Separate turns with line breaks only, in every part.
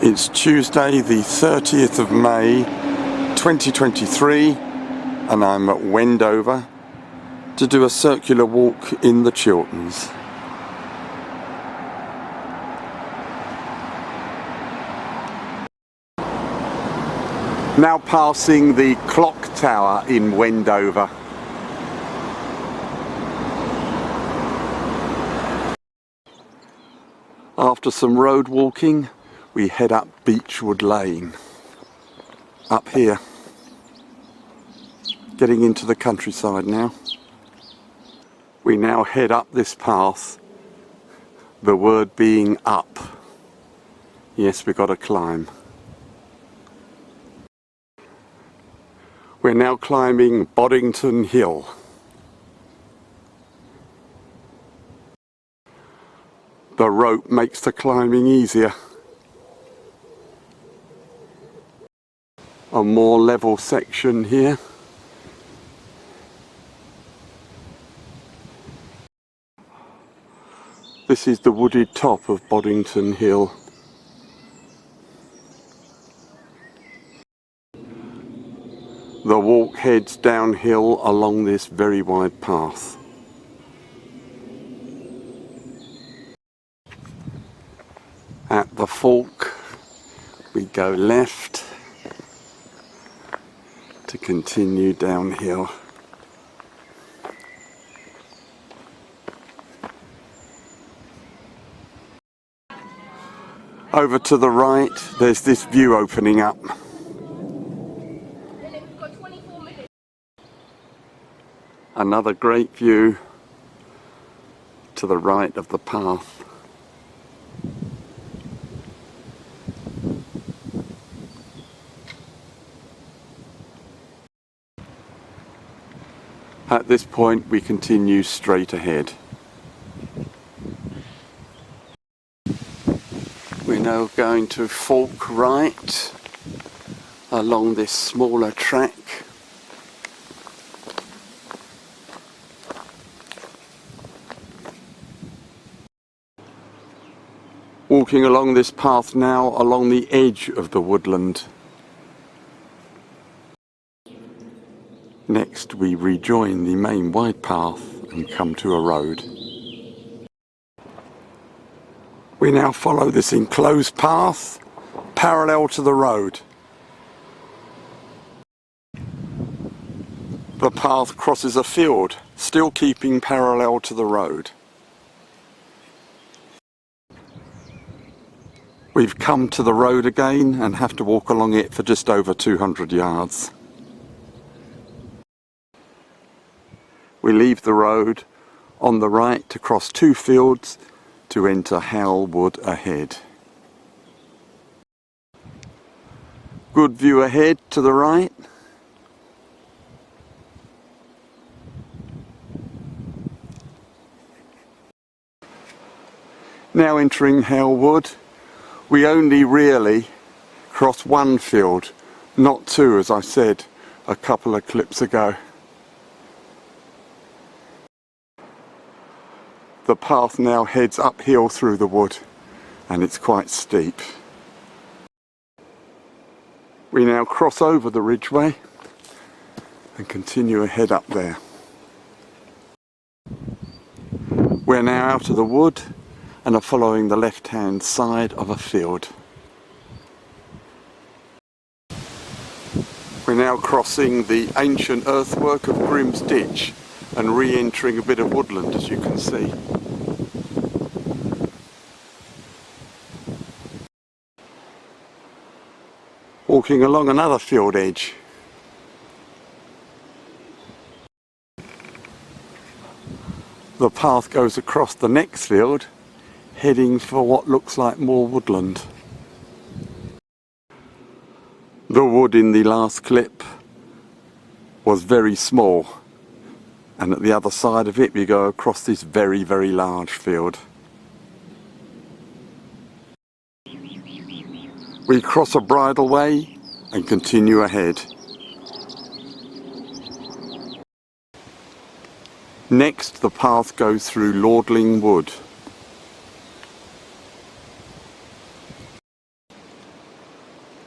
It's Tuesday the 30th of May 2023 and I'm at Wendover to do a circular walk in the Chilterns. Now passing the clock tower in Wendover. After some road walking, we head up Beechwood Lane, up here, getting into the countryside now. We now head up this path, the word being up. Yes, we've got to climb. We're now climbing Chiltern Hill. The rope makes the climbing easier. A more level section here. This is the wooded top of Chiltern Hill. The walk heads downhill along this very wide path. At the fork, we go left to continue downhill. Over to the right, there's this view opening up. Another great view to the right of the path. At this point we continue straight ahead. We're now going to fork right along this smaller track. Walking along this path now along the edge of the woodland. Next we rejoin the main wide path and come to a road. We now follow this enclosed path parallel to the road. The path crosses a field, still keeping parallel to the road. We've come to the road again and have to walk along it for just over 200 yards. We leave the road on the right to cross two fields to enter Howell Wood ahead. Good view ahead to the right. Now entering Howell Wood, we only really cross one field, not two as I said a couple of clips ago. The path now heads uphill through the wood and it's quite steep. We now cross over the ridgeway and continue ahead up there. We're now out of the wood and are following the left-hand side of a field. We're now crossing the ancient earthwork of Grim's Ditch and re-entering a bit of woodland, as you can see. Walking along another field edge. The path goes across the next field, heading for what looks like more woodland. The wood in the last clip was very small, and at the other side of it we go across this very, very large field. We cross a bridleway and continue ahead. Next, the path goes through Lordling Wood.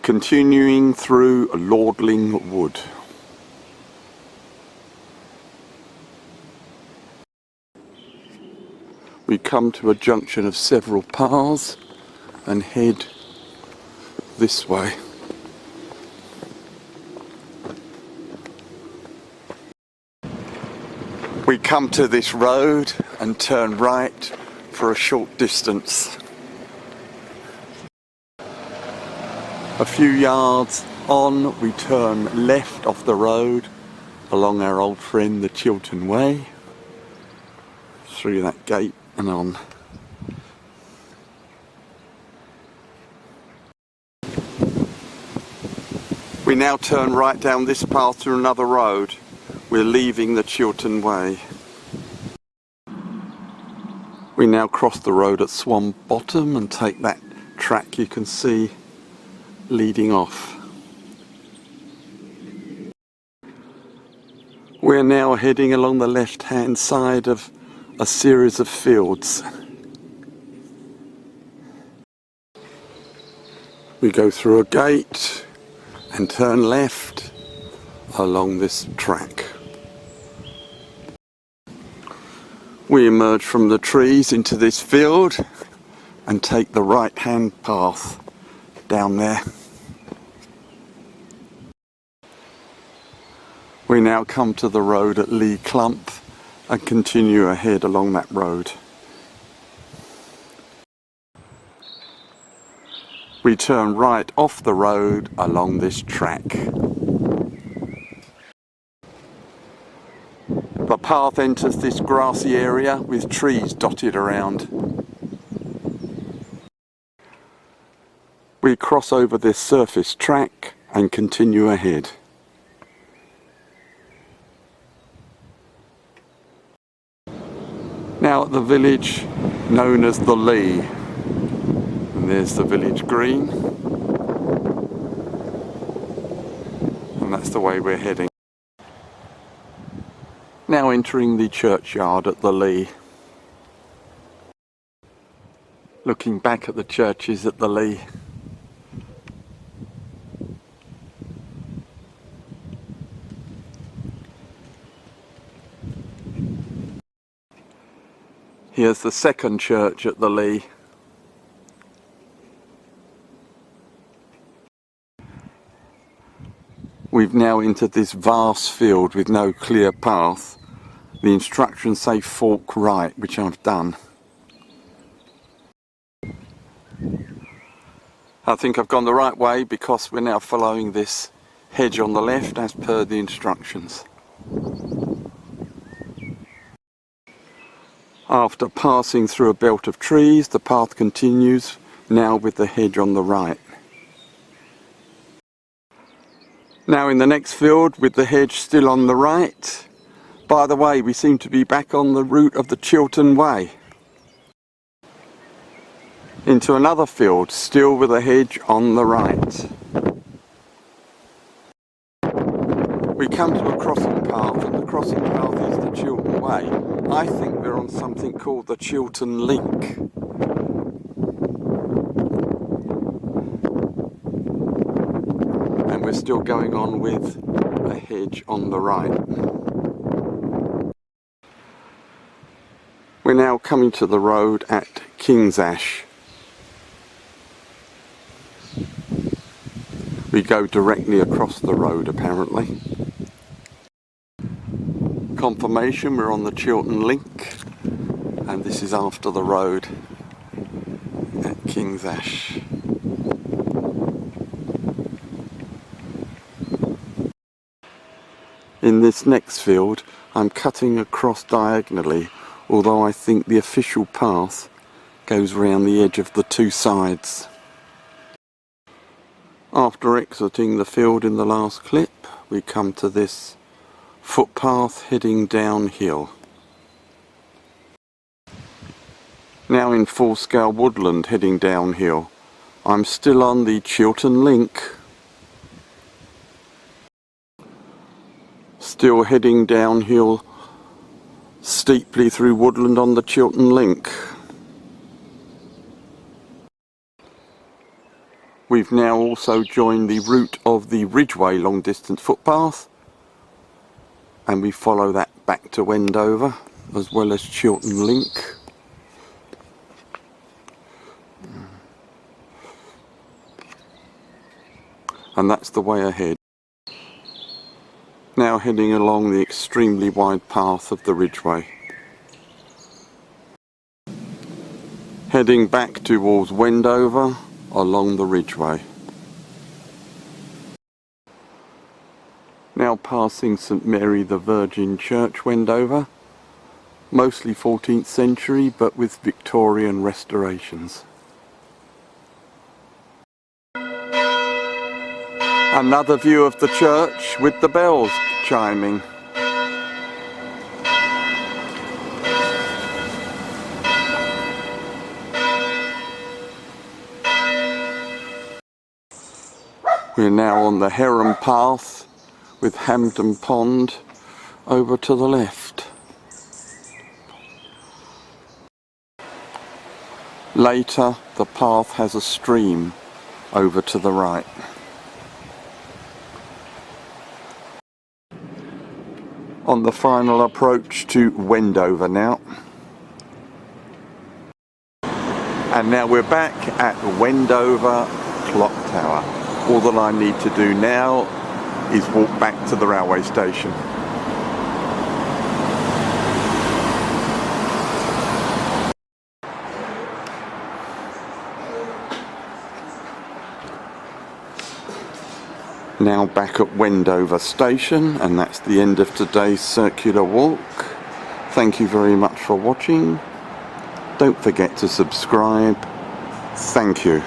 Continuing through Lordling Wood. We come to a junction of several paths and head this way. We come to this road and turn right for a short distance. A few yards on, we turn left off the road along our old friend the Chiltern Way, through that gate and on. We now turn right down this path through another road. We're leaving the Chiltern Way. We now cross the road at Swan Bottom and take that track you can see leading off. We're now heading along the left-hand side of a series of fields. We go through a gate and turn left along this track. We emerge from the trees into this field and take the right-hand path down there. We now come to the road at Lee Clump and continue ahead along that road. We turn right off the road along this track. The path enters this grassy area with trees dotted around. We cross over this surface track and continue ahead. Now at the village known as the Lee, and there's the village green, and that's the way we're heading. Now entering the churchyard at the Lee. Looking back at the churches at the Lee. Here's the second church at the Lee. We've now entered this vast field with no clear path. The instructions say fork right, which I've done. I think I've gone the right way because we're now following this hedge on the left as per the instructions. After passing through a belt of trees, the path continues now with the hedge on the right. Now in the next field with the hedge still on the right. By the way, we seem to be back on the route of the Chiltern Way. Into another field, still with a hedge on the right. We come to a crossing path, and the crossing path is the Chiltern Way. I think we're on something called the Chiltern Link. And we're still going on with a hedge on the right. We're now coming to the road at King's Ash. We go directly across the road apparently. Confirmation, we're on the Chiltern Link, and this is after the road at King's Ash. In this next field I'm cutting across diagonally, although I think the official path goes round the edge of the two sides. After exiting the field in the last clip, we come to this footpath heading downhill. Now in full-scale woodland heading downhill. I'm still on the Chiltern Link. Still heading downhill steeply through woodland on the Chiltern Link. We've now also joined the route of the Ridgeway long distance footpath, and we follow that back to Wendover as well as Chiltern Link. And that's the way ahead. Now heading along the extremely wide path of the Ridgeway. Heading back towards Wendover along the Ridgeway. Now passing St Mary the Virgin Church, Wendover. Mostly 14th century, but with Victorian restorations. Another view of the church with the bells chiming. We're now on the Heron Path with Hampden Pond over to the left. Later, the path has a stream over to the right. On the final approach to Wendover now. And now we're back at Wendover Clock Tower. All that I need to do now is walk back to the railway station. Now back at Wendover station, and that's the end of today's circular walk. Thank you very much for watching. Don't forget to subscribe. Thank you.